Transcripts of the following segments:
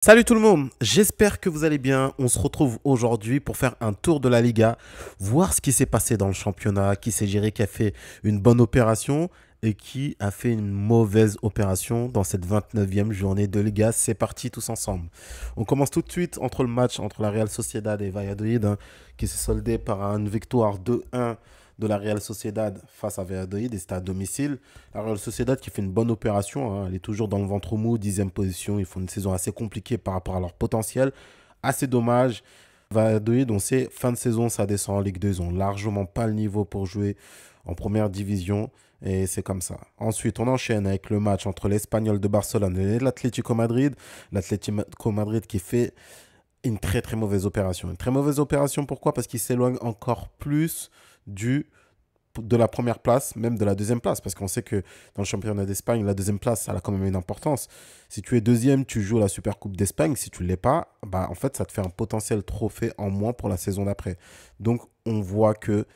Salut tout le monde, j'espère que vous allez bien. On se retrouve aujourd'hui pour faire un tour de la Liga, voir ce qui s'est passé dans le championnat, qui s'est géré, qui a fait une bonne opération et qui a fait une mauvaise opération dans cette 29e journée de Liga. C'est parti tous ensemble. On commence tout de suite entre le match entre la Real Sociedad et Valladolid, qui s'est soldé par une victoire 2-1 de la Real Sociedad face à Valladolid et c'était à domicile. La Real Sociedad qui fait une bonne opération, elle est toujours dans le ventre mou, 10e position. Ils font une saison assez compliquée par rapport à leur potentiel. Assez dommage. Valladolid, on sait, fin de saison, ça descend en Ligue 2. Ils n'ont largement pas le niveau pour jouer en première division. Et c'est comme ça. Ensuite, on enchaîne avec le match entre l'Espagnol de Barcelone et l'Atlético Madrid. L'Atlético Madrid qui fait une très très mauvaise opération. Une très mauvaise opération, pourquoi? Parce qu'il s'éloigne encore plus de la première place, même de la deuxième place, parce qu'on sait que dans le championnat d'Espagne, la deuxième place, ça a quand même une importance. Si tu es deuxième, tu joues la Super Coupe d'Espagne. Si tu ne l'es pas, bah, en fait, ça te fait un potentiel trophée en moins pour la saison d'après. Donc, on voit que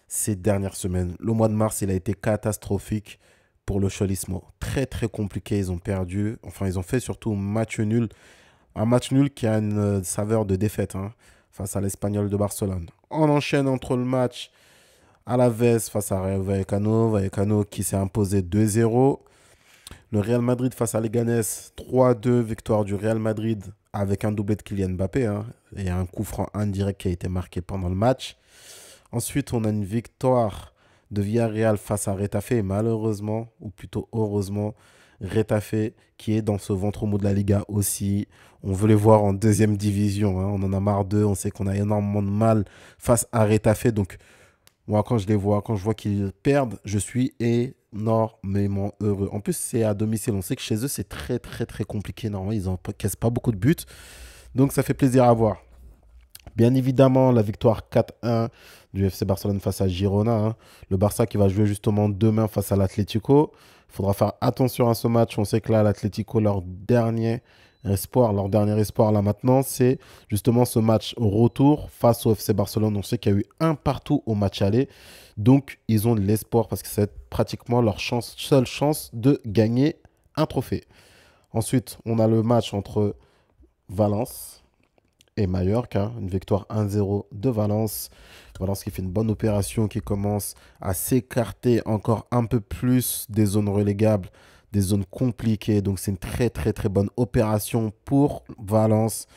ces dernières semaines, le mois de mars, il a été catastrophique pour le Cholismo. Très, très compliqué. Ils ont perdu. Enfin, ils ont fait surtout match nul. Un match nul qui a une saveur de défaite face à l'Espagnol de Barcelone. On enchaîne entre le match Alaves face à Rayo Vallecano. Vallecano qui s'est imposé 2-0. Le Real Madrid face à Leganés, 3-2, victoire du Real Madrid avec un doublé de Kylian Mbappé et un coup franc indirect qui a été marqué pendant le match. Ensuite, on a une victoire de Villarreal face à Retafe. Et malheureusement, ou plutôt heureusement, Retafe qui est dans ce ventre mou de la Liga aussi. On veut les voir en deuxième division. On en a marre d'eux. On sait qu'on a énormément de mal face à Retafe. Donc, moi, quand je les vois, quand je vois qu'ils perdent, je suis énormément heureux. En plus, c'est à domicile. On sait que chez eux, c'est très, très, très compliqué. Normalement, ils n'encaissent pas beaucoup de buts. Donc, ça fait plaisir à voir. Bien évidemment, la victoire 4-1 du FC Barcelone face à Girona. Le Barça qui va jouer justement demain face à l'Atlético. Il faudra faire attention à ce match. On sait que là, l'Atlético, leur dernier espoir là maintenant, c'est justement ce match au retour face au FC Barcelone. On sait qu'il y a eu un partout au match aller. Donc, ils ont de l'espoir parce que c'est pratiquement leur seule chance de gagner un trophée. Ensuite, on a le match entre Valence et Mallorca, une victoire 1-0 de Valence. Valence qui fait une bonne opération, qui commence à s'écarter encore un peu plus des zones relégables, des zones compliquées. Donc c'est une très très très bonne opération pour Valence.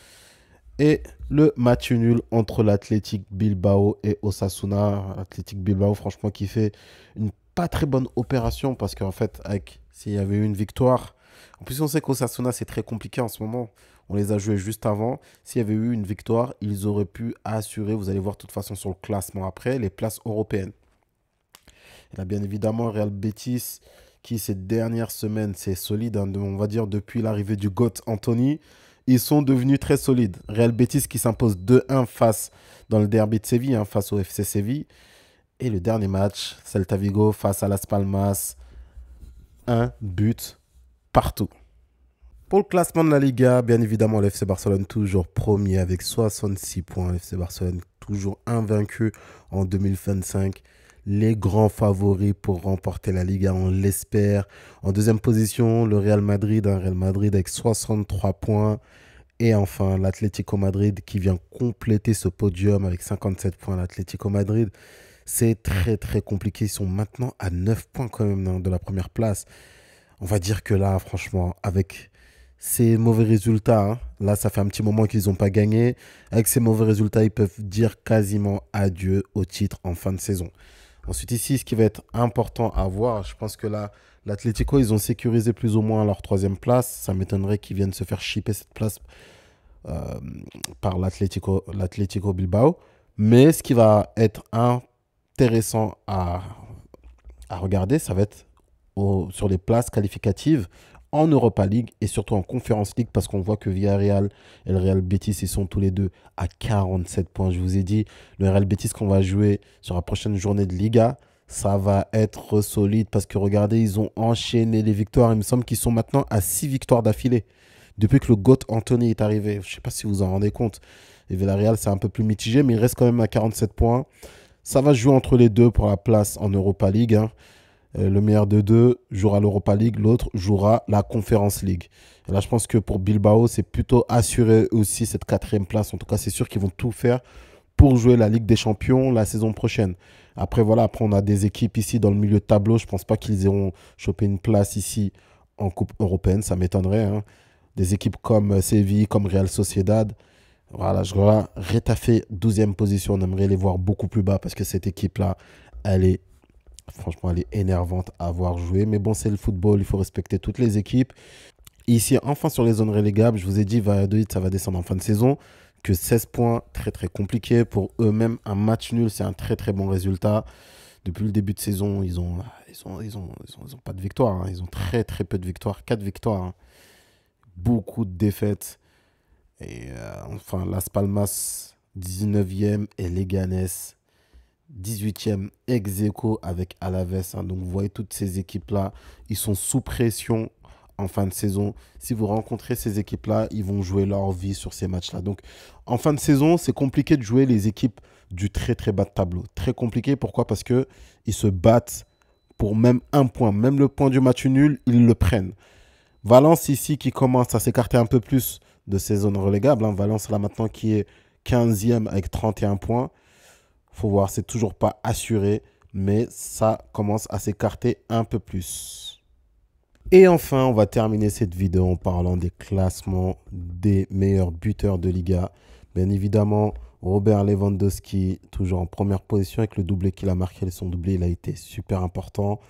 Et le match nul entre l'Athletic Bilbao et Osasuna. L'Athletic Bilbao, franchement, qui fait une pas très bonne opération parce qu'en fait, s'il y avait eu une victoire, en plus on sait qu'Osasuna c'est très compliqué en ce moment. On les a joués juste avant. S'il y avait eu une victoire, ils auraient pu assurer, vous allez voir de toute façon sur le classement après, les places européennes. Il y a bien évidemment Real Betis qui ces dernières semaines, c'est solide, on va dire depuis l'arrivée du GOAT Anthony, ils sont devenus très solides. Real Betis qui s'impose 2-1 dans le derby de Séville, face au FC Séville. Et le dernier match, Celta Vigo face à Las Palmas, un but partout. Pour le classement de la Liga, bien évidemment, le FC Barcelone toujours premier avec 66 points. Le FC Barcelone toujours invaincu en 2025. Les grands favoris pour remporter la Liga, on l'espère. En deuxième position, le Real Madrid, Real Madrid avec 63 points. Et enfin, l'Atlético Madrid qui vient compléter ce podium avec 57 points. L'Atlético Madrid, c'est très très compliqué. Ils sont maintenant à 9 points quand même de la première place. On va dire que là, franchement, avec ces mauvais résultats, là, ça fait un petit moment qu'ils n'ont pas gagné. Avec ces mauvais résultats, ils peuvent dire quasiment adieu au titre en fin de saison. Ensuite, ici, ce qui va être important à voir, je pense que là, l'Atlético, ils ont sécurisé plus ou moins leur troisième place. Ça m'étonnerait qu'ils viennent se faire chipper cette place par l'Atlético Bilbao. Mais ce qui va être intéressant à regarder, ça va être sur les places qualificatives en Europa League et surtout en Conference League parce qu'on voit que Villarreal et le Real Betis, ils sont tous les deux à 47 points. Je vous ai dit, le Real Betis qu'on va jouer sur la prochaine journée de Liga, ça va être solide parce que regardez, ils ont enchaîné les victoires. Il me semble qu'ils sont maintenant à 6 victoires d'affilée depuis que le GOAT Anthony est arrivé. Je ne sais pas si vous en rendez compte. Et Villarreal, c'est un peu plus mitigé, mais il reste quand même à 47 points. Ça va jouer entre les deux pour la place en Europa League. Le meilleur de deux jouera l'Europa League, l'autre jouera la Conference League. Et là, je pense que pour Bilbao, c'est plutôt assuré aussi cette quatrième place. En tout cas, c'est sûr qu'ils vont tout faire pour jouer la Ligue des Champions la saison prochaine. Après, voilà, après, on a des équipes ici dans le milieu de tableau. Je ne pense pas qu'ils iront choper une place ici en Coupe européenne. Ça m'étonnerait, hein. Des équipes comme Séville, comme Real Sociedad. Voilà, je vois Retafe 12e position. On aimerait les voir beaucoup plus bas parce que cette équipe-là, elle est, franchement, elle est énervante à voir jouer. Mais bon, c'est le football. Il faut respecter toutes les équipes. Ici, enfin sur les zones relégables, je vous ai dit, Valladolid, ça va descendre en fin de saison. Que 16 points, très très compliqué. Pour eux-mêmes, un match nul, c'est un très très bon résultat. Depuis le début de saison, ils ont pas de victoire, hein. Ils ont très très peu de victoires. 4 victoires, hein. Beaucoup de défaites. Et enfin, Las Palmas, 19e et Leganés, 18e ex aequo avec Alaves, hein. Donc vous voyez toutes ces équipes-là, ils sont sous pression en fin de saison. Si vous rencontrez ces équipes-là, ils vont jouer leur vie sur ces matchs-là. Donc en fin de saison, c'est compliqué de jouer les équipes du très très bas de tableau. Très compliqué, pourquoi? Parce qu'ils se battent pour même un point. Même le point du match nul, ils le prennent. Valence ici qui commence à s'écarter un peu plus de ces zones relégables, hein. Valence là maintenant qui est 15e avec 31 points. Faut voir, c'est toujours pas assuré, mais ça commence à s'écarter un peu plus. Et enfin, on va terminer cette vidéo en parlant des classements des meilleurs buteurs de Liga. Bien évidemment, Robert Lewandowski, toujours en première position avec le doublé qu'il a marqué. Son doublé, il a été super important.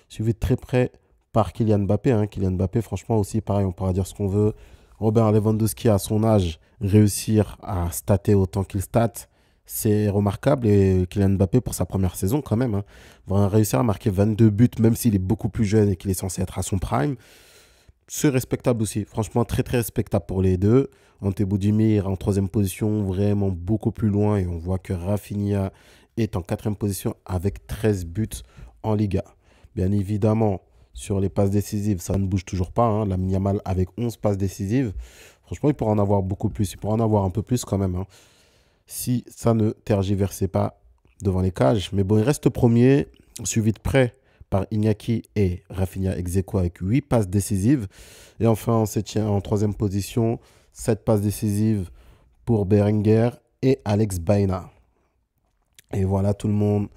Suivi de très près par Kylian Mbappé, hein. Kylian Mbappé, franchement aussi, pareil, on pourra dire ce qu'on veut. Robert Lewandowski, à son âge, réussir à stater autant qu'il state, c'est remarquable. Et Kylian Mbappé, pour sa première saison, quand même, hein, va réussir à marquer 22 buts, même s'il est beaucoup plus jeune et qu'il est censé être à son prime. C'est respectable aussi. Franchement, très, très respectable pour les deux. Ante Boudimir en troisième position, vraiment beaucoup plus loin. Et on voit que Rafinha est en quatrième position avec 13 buts en Liga. Bien évidemment, sur les passes décisives, ça ne bouge toujours pas, hein. Lamine Yamal avec 11 passes décisives. Franchement, il pourra en avoir beaucoup plus. Il pourra en avoir un peu plus quand même, hein, si ça ne tergiversait pas devant les cages. Mais bon, il reste premier, suivi de près par Iñaki et Rafinha ex aequo avec 8 passes décisives. Et enfin, en troisième position, 7 passes décisives pour Berenguer et Alex Baena. Et voilà tout le monde,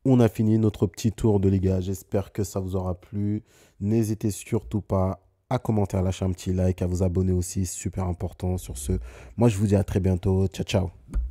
on a fini notre petit tour de Liga. J'espère que ça vous aura plu. N'hésitez surtout pas à commenter, à lâcher un petit like, à vous abonner aussi, super important sur ce. Moi, je vous dis à très bientôt. Ciao, ciao.